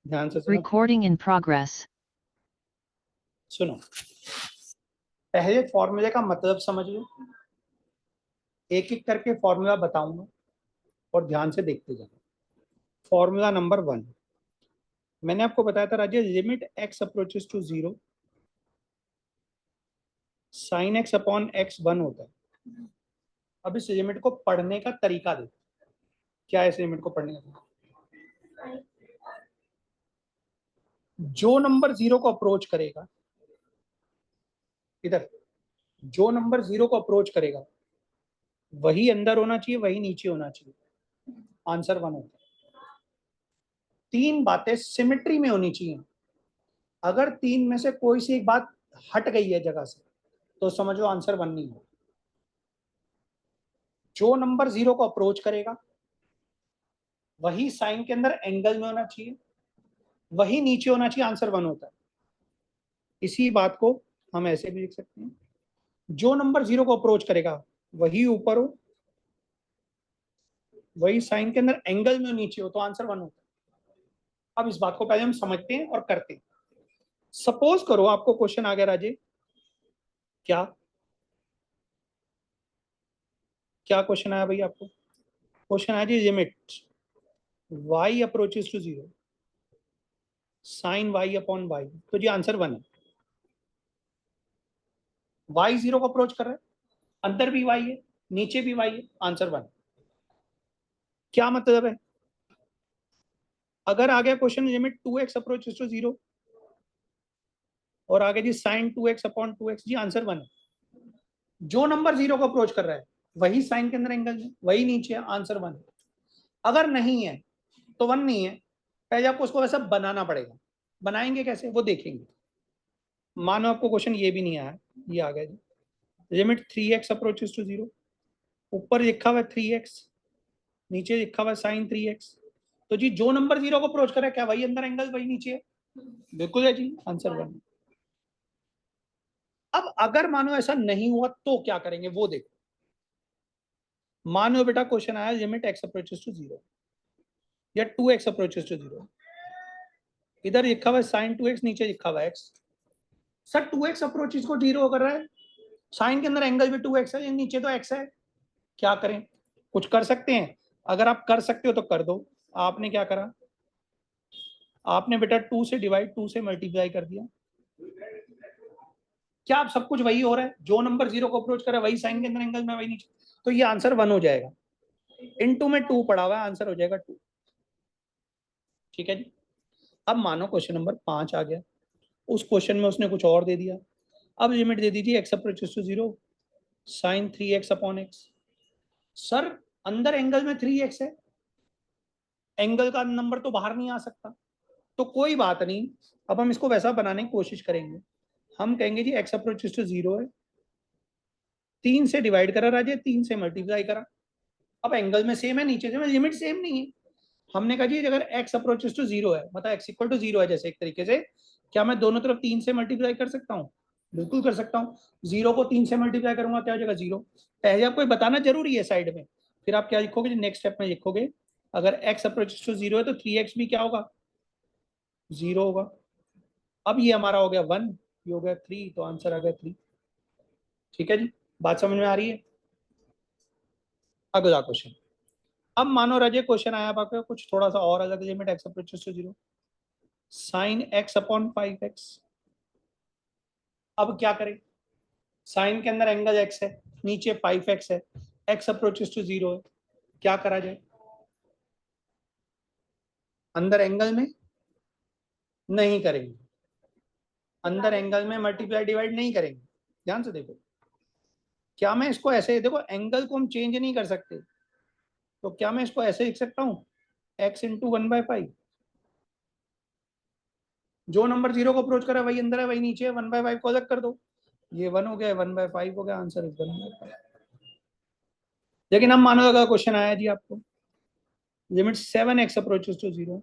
ध्यान से सुनो। Recording in progress. सुनो, पहले फॉर्मूले का मतलब समझ लो, एक एक करके फॉर्मूला बताऊंगा और ध्यान से देखते जाओ। फॉर्मूला नंबर 1, मैंने आपको बताया था Rajesh, limit x approaches to 0 sin x upon x 1 होता है। अब इस लिमिट को पढ़ने का तरीका देखो, क्या है इस लिमिट को पढ़ने का? जो नंबर 0 को अप्रोच करेगा, इधर जो नंबर 0 को अप्रोच करेगा वही अंदर होना चाहिए, वही नीचे होना चाहिए। आंसर 1 होता है। 3 बातें सिमेट्री में होनी चाहिए। अगर 3 में से कोई सी एक बात हट गई है जगह से तो समझो आंसर 1 नहीं हो। जो नंबर 0 को अप्रोच करेगा वही साइन के अंदर एंगल में होना चाहिए, वही नीचे होना चाहिए। आंसर 1 होता है। इसी बात को हम ऐसे भी लिख सकते हैं, जो नंबर 0 को अप्रोच करेगा वही ऊपर हो, वही साइन के अंदर एंगल में नीचे हो, तो आंसर 1 होता है। अब इस बात को पहले हम समझते हैं और करते हैं। सपोज करो आपको क्वेश्चन आ गया राजे, क्या क्या क्वेश्चन आया भाई आपको? क्वेश्चन आया जी, limit y approaches to 0 sine y upon y, तो जी आंसर 1 है। y 0 को अप्रोच कर रहा है, अंदर भी y है, नीचे भी y है, आंसर 1। क्या मतलब है? अगर आ गया question limit 2x approaches to 0 और आगे जी साइन 2x अपॉन 2x, जी आंसर 1 है। जो नंबर 0 को अप्रोच कर रहा है वही साइन के अंदर एंगल है, वही नीचे है, आंसर 1 है। अगर नहीं है तो 1 नहीं है। पहले आपको उसको वैसा बनाना पड़ेगा। बनाएंगे कैसे वो देखेंगे। मानो आपको क्वेश्चन ये भी नहीं आया, ये आ गया जी, लिमिट 3x अप्रोचेस टू 0, ऊपर लिखा हुआ है 3x, नीचे लिखा हुआ है साइन 3x, तो जी जो नंबर 0 को अप्रोच कर रहा है क्या वही अंदर एंगल वही नीचे है? बिल्कुल है जी, आंसर 1। अब अगर मानो ऐसा नहीं हुआ तो क्या करेंगे वो देखो। मानो बेटा क्वेश्चन आया लिमिट x अप्रोचेस टू 0 या 2x अप्रोचेस टू 0, इधर लिखा हुआ है साइन 2x, नीचे लिखा हुआ है x। सर 2x अप्रोचेस को 0 कर रहा है, साइन के अंदर एंगल भी 2x है, नीचे तो x है, क्या करें? कुछ कर सकते हैं? अगर आप कर सकते हो तो कर दो। आपने क्या करा? आपने बेटा 2 से डिवाइड, 2 से मल्टीप्लाई कर दिया। क्या आप सब कुछ वही हो रहा है, जो नंबर 0 को अप्रोच कर रहा है वही साइन के अंदर एंगल में वही नीचे, तो ये आंसर 1 हो जाएगा। इनटू में 2 पड़ा हुआ है, आंसर हो जाएगा 2। ठीक है जी। अब मानो क्वेश्चन नंबर 5 आ गया, उस क्वेश्चन में उसने कुछ और दे दिया। अब लिमिट दे दीजिए x approaches to 0 sine 3x upon x। Sir अंदर एंगल में 3x है, एंगल का नंबर तो बाहर नहीं आ सकता, तो कोई बात नहीं। अब हम इसको वैसा बनाने की कोशिश करेंगे। हम कहेंगे जी x अप्रोचेस टू 0 है, 3 से डिवाइड करा राजे, 3 से मल्टीप्लाई करा। अब एंगल में सेम है, नीचे से लिमिट सेम नहीं है। हमने कहा जी अगर x अप्रोचेस टू 0 है, मतलब x इक्वल टू 0 है, जैसे एक तरीके से क्या मैं दोनों तरफ 3 से मल्टीप्लाई कर सकता हूँ? बिल्कुल कर सकता हूँ। 0 को 3 से मल्टीप्लाई करूंगा क्या हो जाएगा? 0। पहले आपको बताना जरूरी है साइड में, फिर आप क्या लिखोगे? नेक्स्ट स्टेप में लिखोगे अगर x अप्रोचेस टू 0 है तो 3x भी क्या होगा? 0 होगा। अब ये हमारा हो गया 1, ये हो गया 3, तो आंसर आ गया 3। ठीक है जी, बात समझ में आ रही है? अगला क्वेश्चन। अब मानो रजे क्वेश्चन आया आपका कुछ थोड़ा सा और अलग, limit x approaches to 0 sine x upon 5x। अब क्या करें? साइन के अंदर एंगल x है, नीचे 5x है, x अप्रोचेस टू 0 है, क्या करा जाए? अंदर एंगल में नहीं करेंगे, अंदर एंगल में मल्टीप्लाई डिवाइड नहीं करेंगे। ध्यान से देखो, क्या मैं इसको ऐसे, देखो एंगल को हम चेंज नहीं कर सकते, तो क्या मैं इसको ऐसे लिख सकता हूँ x इंटू 1/5? जो नंबर 0 को अप्रोच करा वही अंदर है वही नीचे है, 1/5 को अलग कर दो, ये 1 हो गया, 1/5 हो गया, आंसर इज 1/5। लेकिन हम मानो अगर क्वेश्चन आया जी आपको लिमिट 7x अप्रोचेस टू 0,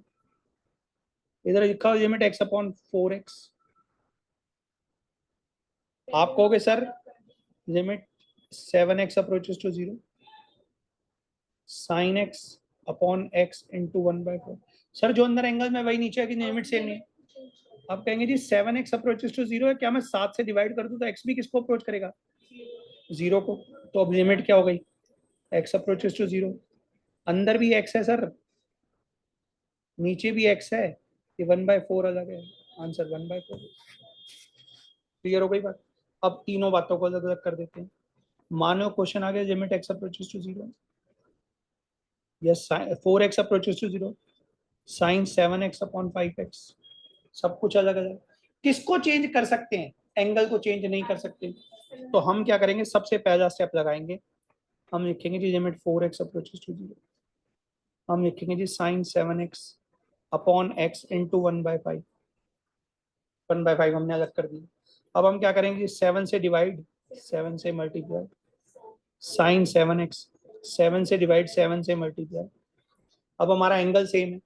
इधर लिखा लिमिट x अपॉन 4x। आप कहोगे sir limit 7x approaches to 0 sine x upon x into 1/4, sir जो अंदर एंगल में वही नीचे है कि लिमिट सेम नहीं है। आप कहेंगे जी 7x अप्रोचेस टू 0 है, क्या मैं 7 से डिवाइड कर दूं तो x भी किसको अप्रोच करेगा? 0 को। तो अब लिमिट क्या हो गई? x approaches to 0। अंदर भी x है सर, नीचे भी x है, ये 1/4 अलग है, आंसर 1/4। क्लियर हो गई बात? अब तीनों बातों को अलग अलग कर देते हैं। मानो क्वेश्चन आ गया limit x approaches to 0, yes 4x approaches to 0, sine 7x upon 5x, सब कुछ अलग अलग। किसको चेंज कर सकते हैं? एंगल को चेंज नहीं कर सकते। तो हम क्या करेंगे, सबसे पहला स्टेप लगाएंगे, हम लिखेंगे जी लिमिट 4x अप्रोचेस टू 0, हम लिखेंगे जी sine 7x upon x into 1/5, 1/5 हमने अलग कर दिया। अब हम क्या करेंगे, 7 से डिवाइड, 7 से मल्टीप्लाई, साइन 7x, 7 से डिवाइड, 7 से मल्टीप्लाई। अब हमारा एंगल सेम है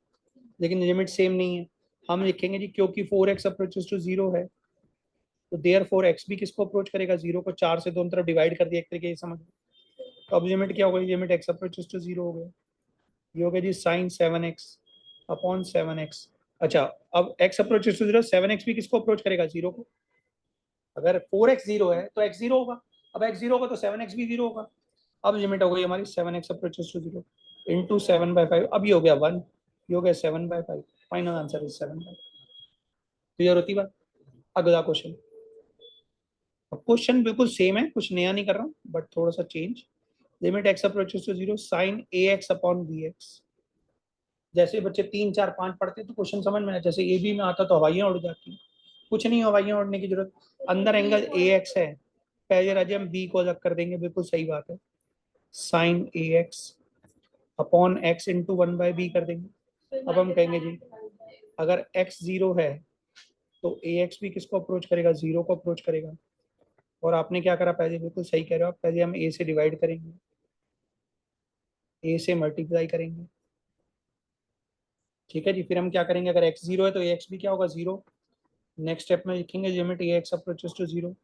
लेकिन लिमिट सेम नहीं है। हम लिखेंगे जी क्योंकि 4x अप्रोचेस टू 0 है तो देयर फोर एक्स भी किसको अप्रोच करेगा? 0 को। 4 से दोनों तरफ डिवाइड कर दिया एक तरीके से, समझ। तो अब लिमिट क्या हो गई? लिमिट x अप्रोचेस टू 0 हो गया। ये हो गया जी साइन 7x अपॉन 7x। अच्छा, अब x अप्रोचेस टू 0, 7x भी किसको अप्रोच करेगा? 0 को। अगर 4x 0 है तो x 0 होगा, अब x 0 होगा तो 7x भी 0 होगा। अब लिमिट हो गई हमारी 7x अप्रोचेस टू 0 इंटू 7/5। अब ये हो गया 1, ये हो गया 7/5। Final answer is 7/5। क्लियर होती बात? अगला क्वेश्चन। अब क्वेश्चन बिल्कुल सेम है, कुछ नया नहीं कर रहा हूँ बट थोड़ा सा change. Limit x approaches to 0, sine ax upon bx। जैसे बच्चे 3 4 5 पढ़ते तो क्वेश्चन समझ में आया, जैसे ए बी में आता तो हवाइयां उड़ जाती। कुछ नहीं हवाइयां उड़ने की जरूरत, अंदर एंगल ax है, पहले राज्य हम b को अलग कर देंगे, बिल्कुल सही बात है। Sine ax upon x into 1/b कर देंगे। अब हम कहेंगे जी अगर x 0 है तो ax भी किसको अप्रोच करेगा? 0 को अप्रोच करेगा। और आपने क्या करा पहले, बिल्कुल सही कह रहे हो आप, पहले हम a से डिवाइड करेंगे, a से मल्टीप्लाई करेंगे, ठीक है जी। फिर हम क्या करेंगे, अगर x 0 है तो ax भी क्या होगा? 0। नेक्स्ट स्टेप में लिखेंगे limit ax approaches to 0,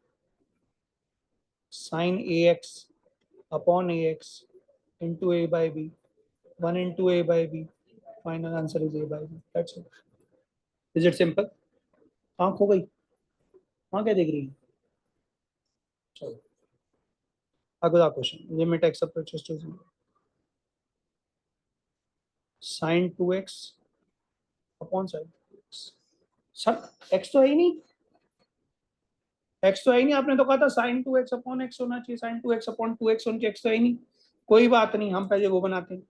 sine ax upon ax into a by B, 1 into a by B. Final answer is a by B. That's it. Is it simple? आंख हो गई? हाँ, क्या देख रही है? चलो अगला question, limit x approaches to 0, sine 2x upon sine 2x। Sir x तो है ही नहीं, x तो है ही नहीं, आपने तो कहा था साइन 2x अपॉन x होना चाहिए, साइन 2x अपॉन 2x होना चाहिए, x तो है ही नहीं। कोई बात नहीं, हम पहले वो बनाते हैं।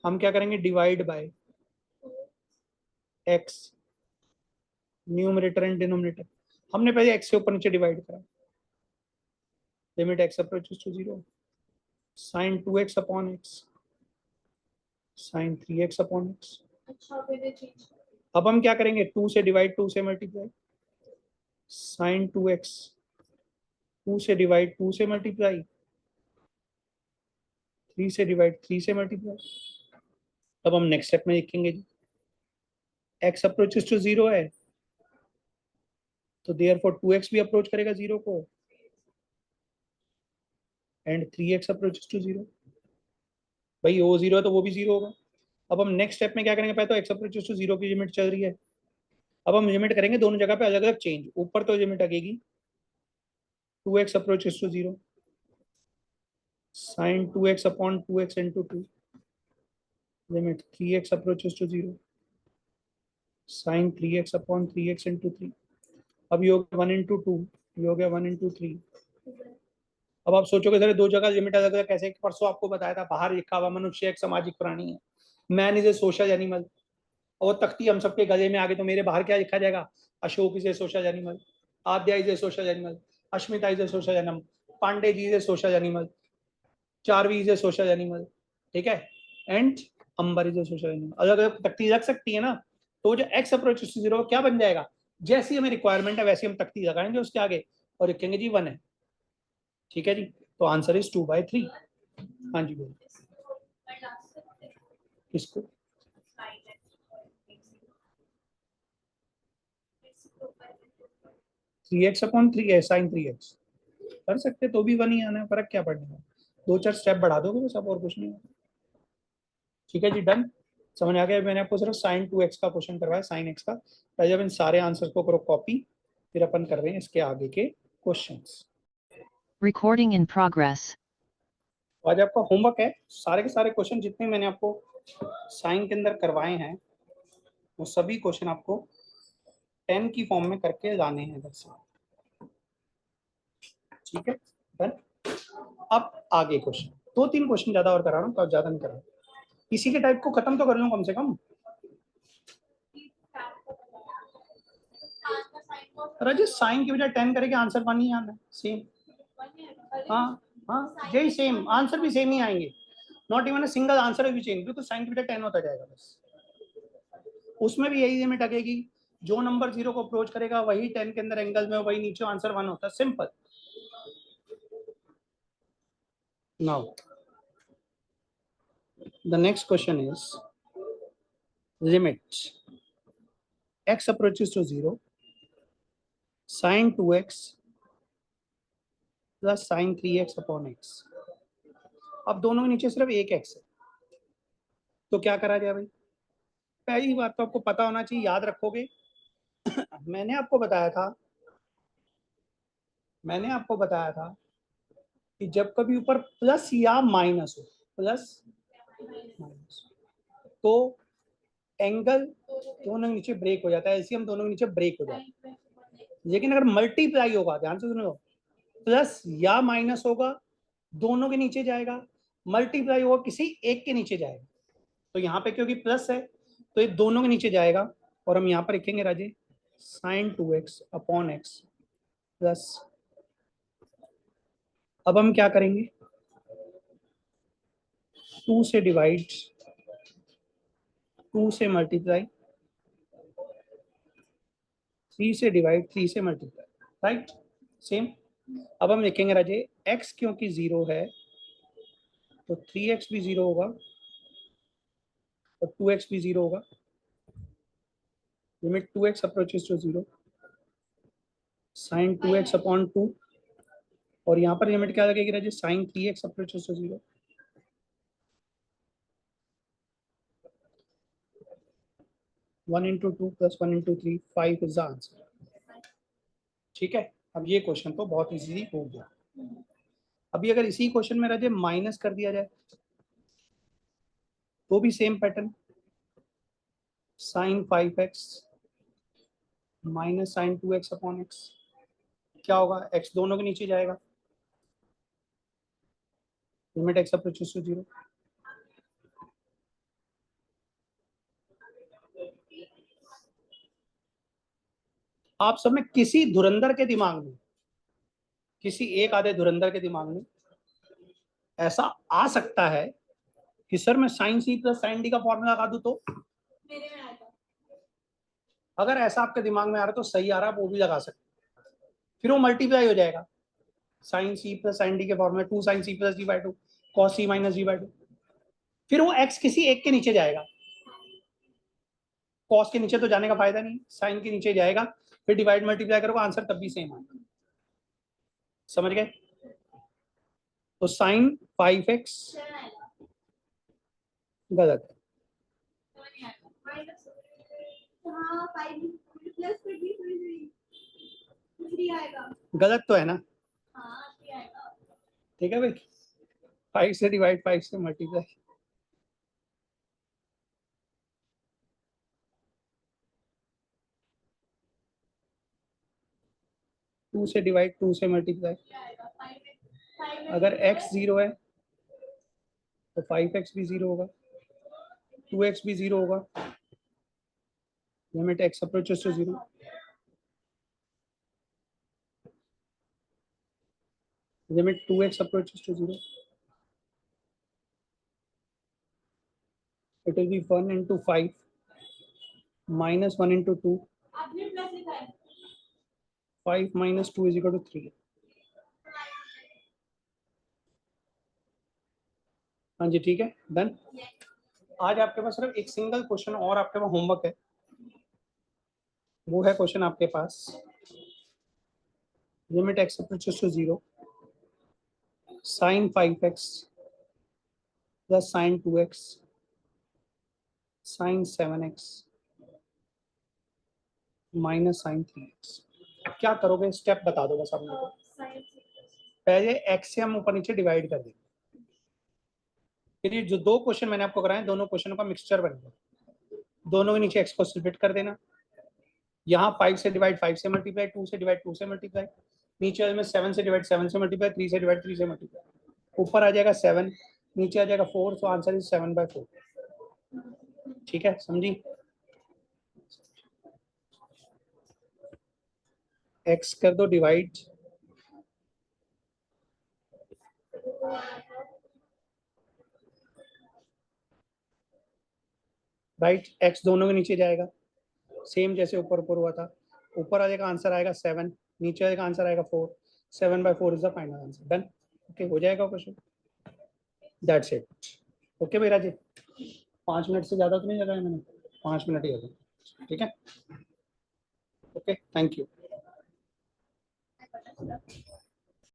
हम क्या करेंगे, divide by x, numerator and denominator. हमने पहले x से ऊपर नीचे डिवाइड करा, limit x approaches to 0, sine 2x upon x, sine 3x upon x। अब हम क्या करेंगे, 2 से डिवाइड, 2 से मल्टीप्लाई, साइन 2x, 2 से डिवाइड, 2 से मल्टीप्लाई, 3 से डिवाइड, 3 से मल्टीप्लाई। अब हम नेक्स्ट स्टेप में लिखेंगे जी x अप्रोचेस टू 0 है तो देयरफॉर 2x भी अप्रोच करेगा 0 को, एंड 3x अप्रोचेस टू 0। भाई वो 0 है तो वो भी 0 होगा। अब हम नेक्स्ट स्टेप में क्या करेंगे, पहले तो x अप्रोचेस टू 0 की लिमिट चल रही है, अब हम लिमिट करेंगे दोनों जगह पे अलग अलग चेंज। ऊपर तो लिमिट लगेगी 2x approaches to 0, sine 2x upon 2x into 2, limit 3x approaches to 0, sine 3x upon 3x into 3। अब ये हो गया 1 इंटू 2, ये हो गया 1 इंटू 3। अब आप सोचोगे सर दो जगह लिमिट अलग अलग कैसे? परसों आपको बताया था, बाहर लिखा हुआ मनुष्य एक सामाजिक प्राणी है, man is a social animal. और तख्ती हम सबके गले में आ गए तो मेरे बाहर क्या लिखा जाएगा? Ashok is a social animal, Aadya is a social animal, Ashmita is a social animal, Pandey ji is a social animal, Charvi is a social animal, ठीक है, and Ambar is a social animal. अलग अलग तख्ती लग सकती है ना। तो जो एक्स अप्रोच टू 0 क्या बन जाएगा, जैसी हमें रिक्वायरमेंट है वैसी हम तख्ती लगाएंगे उसके आगे और लिखेंगे जी 1 है, ठीक है जी। तो आंसर इज 2/3। हाँ जी बोलिए। किसको? 3x अपॉन 3 है, साइन 3x कर सकते तो भी 1 ही आना है, फर्क क्या पड़ने का? 2 4 स्टेप बढ़ा दोगे बस, अब और कुछ नहीं। ठीक है जी, डन। समझ आ गया? मैंने आपको सिर्फ साइन 2x का क्वेश्चन करवाया, साइन x का। पहले जब इन सारे आंसर्स को करो कॉपी, फिर अपन कर रहे हैं इसके आगे के क्वेश्चंस। Recording in progress. आज आपका होमवर्क है, सारे के सारे क्वेश्चन जितने मैंने आपको साइन के अंदर करवाए हैं वो सभी क्वेश्चन आपको 10 की फॉर्म में करके लाने हैं इधर से। ठीक है, डन। अब आगे क्वेश्चन, 2-3 क्वेश्चन ज्यादा और करा रहा हूँ, तो ज्यादा नहीं कर रहा हूँ। इसी के टाइप को खत्म तो कर लूँ कम से कम। राजेश साइन की बजाय 10 करेंगे, आंसर 1 ही आना है, सेम। हाँ हाँ, यही सेम आंसर भी सेम ही आएंगे, not even a single answer भी चेंज, तो साइन की बजाय 10 होता जाएगा बस। उसमें भी यही लिमिट लगेगी, जो नंबर 0 को अप्रोच करेगा वही 10 के अंदर एंगल में, वही नीचे आंसर 1 होता है, simple. Now the next question is limit x approaches to 0 sin 2x plus sin 3x upon x। अब दोनों के नीचे सिर्फ एक x है, तो क्या करा जाए भाई? पहली बात तो आपको पता होना चाहिए, याद रखोगे। मैंने आपको बताया था कि जब कभी ऊपर प्लस या माइनस हो, प्लस माइनस, तो एंगल दोनों के नीचे ब्रेक हो जाता है, एलसीएम दोनों के नीचे ब्रेक हो जाता है। लेकिन अगर मल्टीप्लाई होगा, ध्यान से सुनो, प्लस या माइनस होगा दोनों के नीचे जाएगा, मल्टीप्लाई होगा किसी एक के नीचे जाएगा। तो यहाँ पे क्योंकि प्लस है तो ये दोनों के नीचे जाएगा, और हम यहाँ पर लिखेंगे राजे sine 2x upon x plus. अब हम क्या करेंगे, 2 से डिवाइड, 2 से मल्टीप्लाई, 3 से डिवाइड, 3 से मल्टीप्लाई, राइट, सेम। अब हम लिखेंगे राजे x क्योंकि 0 है तो 3x भी 0 होगा और 2x भी 0 होगा। Limit 2x approaches to 0 sine 2x upon 2, और यहाँ पर लिमिट क्या लगेगी राजे, sine 3x approaches to 0। One into two plus 1 into 3, 5 is the answer. ठीक है, अब ये क्वेश्चन तो बहुत इजीली हो गया। अभी अगर इसी क्वेश्चन में राजे माइनस कर दिया जाए तो भी same pattern, sine 5x minus sine 2x upon X, क्या होगा, x दोनों के नीचे जाएगा, लिमिट x अप्रोचेस टू 0। आप सब में किसी धुरंधर के दिमाग में, किसी एक आधे धुरंधर के दिमाग में ऐसा आ सकता है कि सर मैं sine C plus sine D का फॉर्मूला लगा दूं, तो अगर ऐसा आपके दिमाग में आ रहा है तो सही आ रहा है, वो भी लगा सकते, फिर वो मल्टीप्लाई हो जाएगा, sine C plus sine D के formula 2 sine C plus D by 2 cos C minus D by 2, फिर वो x किसी एक के नीचे जाएगा, कॉस के नीचे तो जाने का फायदा नहीं, साइन के नीचे जाएगा, फिर डिवाइड मल्टीप्लाई करोगे आंसर तब भी सेम आएगा। समझ गए? तो साइन 5x गलत है, गलत तो है ना? ठीक है भाई, 5 से डिवाइड 5 से मल्टीप्लाई, टू से डिवाइड 2 से मल्टीप्लाई। अगर x 0 है तो 5x भी 0 होगा, 2x भी 0 होगा, limit x approaches to 0। Limit 2x approaches to 0, it will be 1 into 5 minus 1 into 2, 5 minus 2 is equal to 3। हाँ जी, ठीक है, डन। आज आपके पास सिर्फ एक सिंगल क्वेश्चन और आपके पास होमवर्क है, वो है क्वेश्चन आपके पास, लिमिट x approaches to 0 sin 5x plus sin 2x sine 7x minus sine 3x। क्या करोगे स्टेप बता दो बस आप मेरे को। पहले x से हम ऊपर नीचे डिवाइड कर देंगे, फिर ये जो दो क्वेश्चन मैंने आपको कराए दोनों क्वेश्चनों का मिक्सचर बन गया, दोनों के नीचे x को स्प्लिट कर देना। यहाँ 5 से डिवाइड 5 से मल्टीप्लाई, 2 से डिवाइड 2 से मल्टीप्लाई, नीचे वाले में 7 से डिवाइड 7 से मल्टीप्लाई, 3 से डिवाइड 3 से मल्टीप्लाई, ऊपर आ जाएगा 7, नीचे आ जाएगा 4, सो आंसर इज 7/4। ठीक है, समझी। x कर दो डिवाइड, राइट, x दोनों के नीचे जाएगा सेम जैसे ऊपर ऊपर हुआ था, ऊपर आ जाएगा आंसर आएगा 7, नीचे आएगा आंसर आएगा 4, 7/4 is the final answer. Done, okay हो जाएगा क्वेश्चन, दैट्स इट। ओके भाई राजे, 5 मिनट से ज्यादा तो नहीं लगाया मैंने, 5 मिनट ही हो, ठीक है। Okay, thank you.